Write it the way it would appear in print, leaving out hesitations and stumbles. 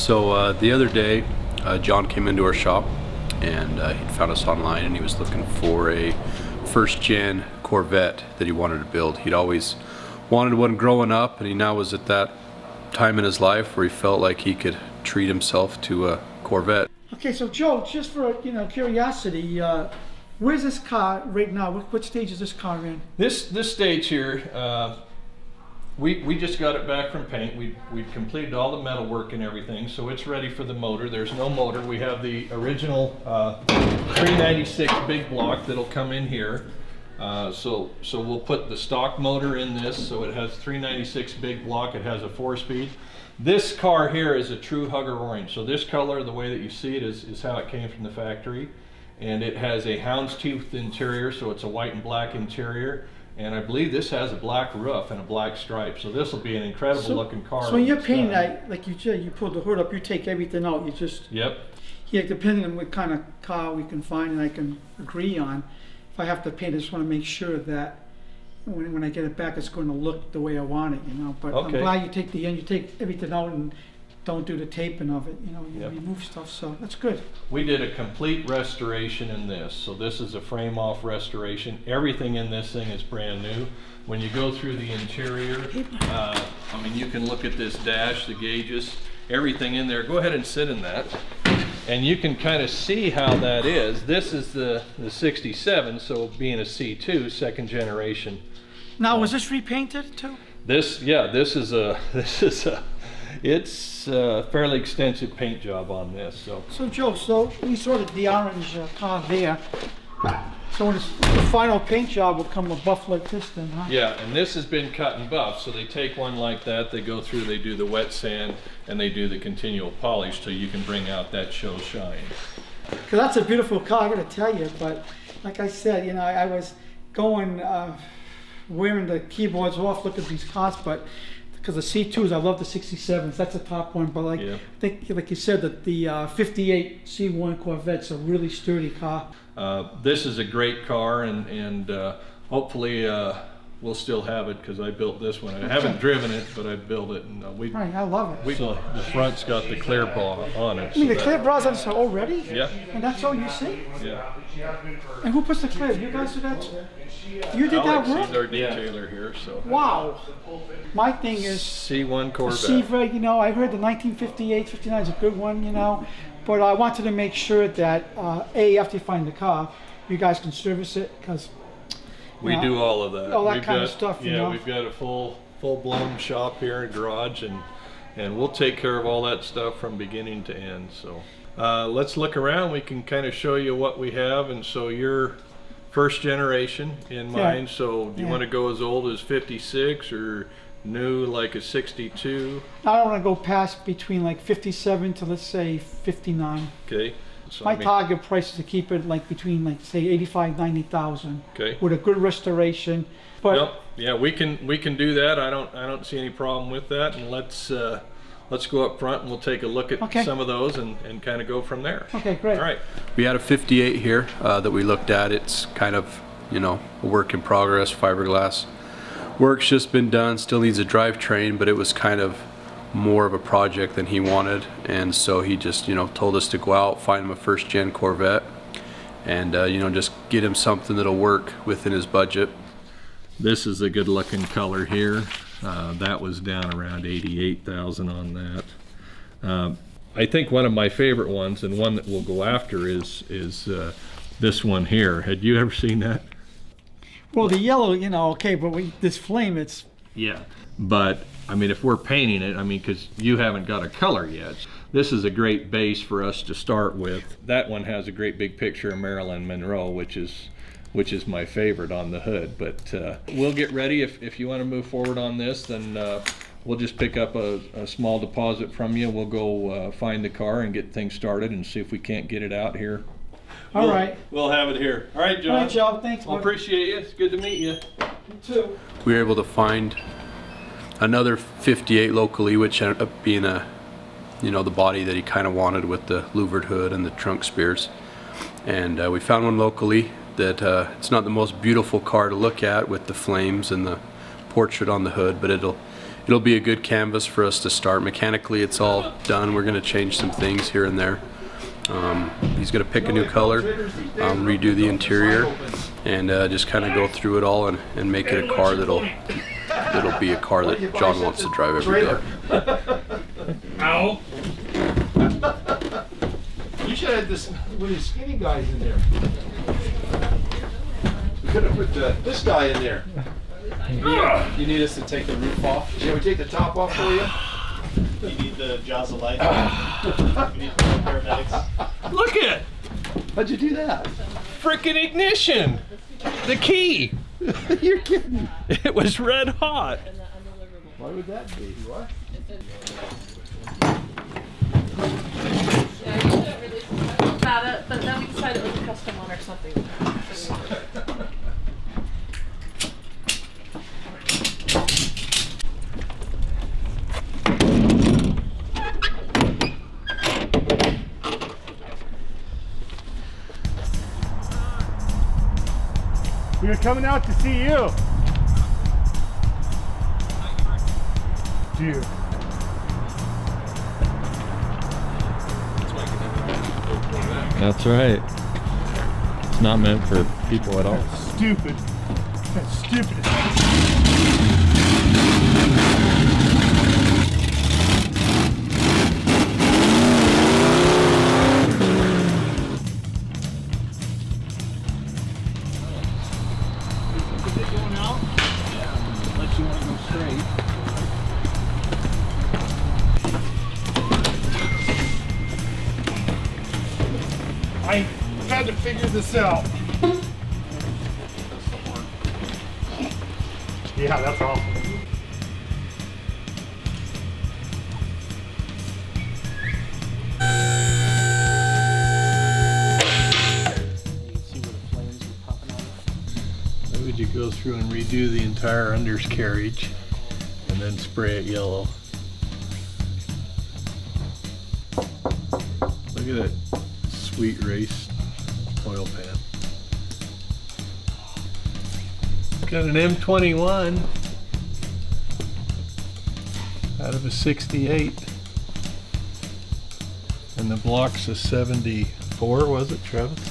So the other day, John came into our shop and he found us online, and he was looking for a first-gen Corvette that he wanted to build. He'd always wanted one growing up, and he now was at that time in his life where he felt like he could treat himself to a Corvette. Okay, so Joe, just for curiosity, where's this car right now? What stage is this car in? This stage here, we just got it back from paint. We've completed all the metal work and everything, so it's ready for the motor. There's no motor. We have the original 396 big block that'll come in here. So we'll put the stock motor in this, so it has 396 big block. It has a 4-speed. This car here is a true hugger orange. So this color, the way that you see it, is how it came from the factory. And it has a houndstooth interior, so it's a white and black interior. And I believe this has a black roof and a black stripe. So this will be an incredible looking car. So when you're painting that, like you said, you pull the hood up, you take everything out, you just... Yep. Yeah, depending on what kind of car we can find and I can agree on, if I have to paint, I just want to make sure that when I get it back, it's going to look the way I want it, But Okay. I'm glad you take the end, you take everything out and don't do the taping of it, you Yep. remove stuff, so that's good. We did a complete restoration in this. So this is a frame off restoration. Everything in this thing is brand new. When you go through the interior, I mean, you can look at this dash, the gauges, everything in there. Go ahead and sit in that. And you can kind of see how that is. This is the 67, so being a C2, second generation. Now, was this repainted too? This is a it's a fairly extensive paint job on this. So Joe, so we saw the orange car there. So when the final paint job will come a buff like this then, huh? Yeah, and this has been cut and buffed. So they take one like that, they go through, they do the wet sand, and they do the continual polish so you can bring out that show shine. Because that's a beautiful car, I gotta tell you. But like I said, I was going, wearing the keyboards off, looking at these cars, but because the C2s, I love the 67s, that's the top one. But I think, like you said, that the 58 C1 Corvette's a really sturdy car. This is a great car, and hopefully we'll still have it because I built this one. I haven't driven it, but I built it, and Right, I love it. So the front's got the clear bra on it. I mean, the clear bra's on already? Yeah. And that's all you see? Yeah. And who puts the clear? You guys do that? You did Alex, that work? he's our detailer here, so. Wow. My thing is C1 Corvette. C-Ray, I heard the 1958, 59 is a good one, but I wanted to make sure that, after you find the car, you guys can service it, because we do all of that. All that kind of stuff, Yeah, we've got a full-blown shop here and garage, and we'll take care of all that stuff from beginning to end. So let's look around. We can kind of show you what we have. And so you're first generation in mind. So do you want to go as old as 56 or new like a 62? I don't want to go past between like 57 to, let's say, 59. Okay. So, My target price is to keep it like between, like, say, 85, 90,000. Okay. With a good restoration. But well, yeah, we can do that. I don't see any problem with that. And let's go up front and we'll take a look at some of those and kind of go from there. Okay, great. All right. We had a 58 here that we looked at. It's kind of, a work in progress. Fiberglass work's just been done, still needs a drivetrain, but it was kind of more of a project than he wanted, and so he just told us to go out, find him a first-gen Corvette, and just get him something that'll work within his budget. This is a good looking color here. That was down around 88,000 on that. I think one of my favorite ones, and one that we'll go after, is this one here. Had you ever seen that? Well, the yellow, okay, but this flame, it's... Yeah, but I mean, if we're painting it, because you haven't got a color yet, this is a great base for us to start with. That one has a great big picture of Marilyn Monroe, which is my favorite on the hood. But we'll get ready. If you want to move forward on this, then we'll just pick up a small deposit from you. We'll go find the car and get things started and see if we can't get it out here. All right. We'll have it here. All right, John. All right, Joe. Thanks, Well, appreciate you. It's good to meet you. You too. We were able to find another 58 locally, which ended up being the body that he kind of wanted with the louvered hood and the trunk spears. And we found one locally that it's not the most beautiful car to look at with the flames and the portrait on the hood, but it'll be a good canvas for us to start. Mechanically, it's all done. We're going to change some things here and there. He's going to pick a new color, redo the interior, and just kind of go through it all and make it a car that'll be a car that John wants to drive every day. Ow! You should have this one of these skinny guys in there. We could have put this guy in there. You need us to take the roof off? Shall we take the top off for you? You need the jaws of life? You need the paramedics? Look at How'd you do that? frickin' ignition! The key! You're kidding. It was red hot. Why would that be? What? About it, but then we decided it was a custom one or something. We were coming out to see you. Dude. That's right. It's not meant for people at all. Stupid. That's stupid. I had to figure this out. Yeah, that's awful. Why would you go through and redo the entire undercarriage and then spray it yellow? Look at that sweet race oil pan. Got an M21 out of a 68. And the block's a 74, was it, Travis?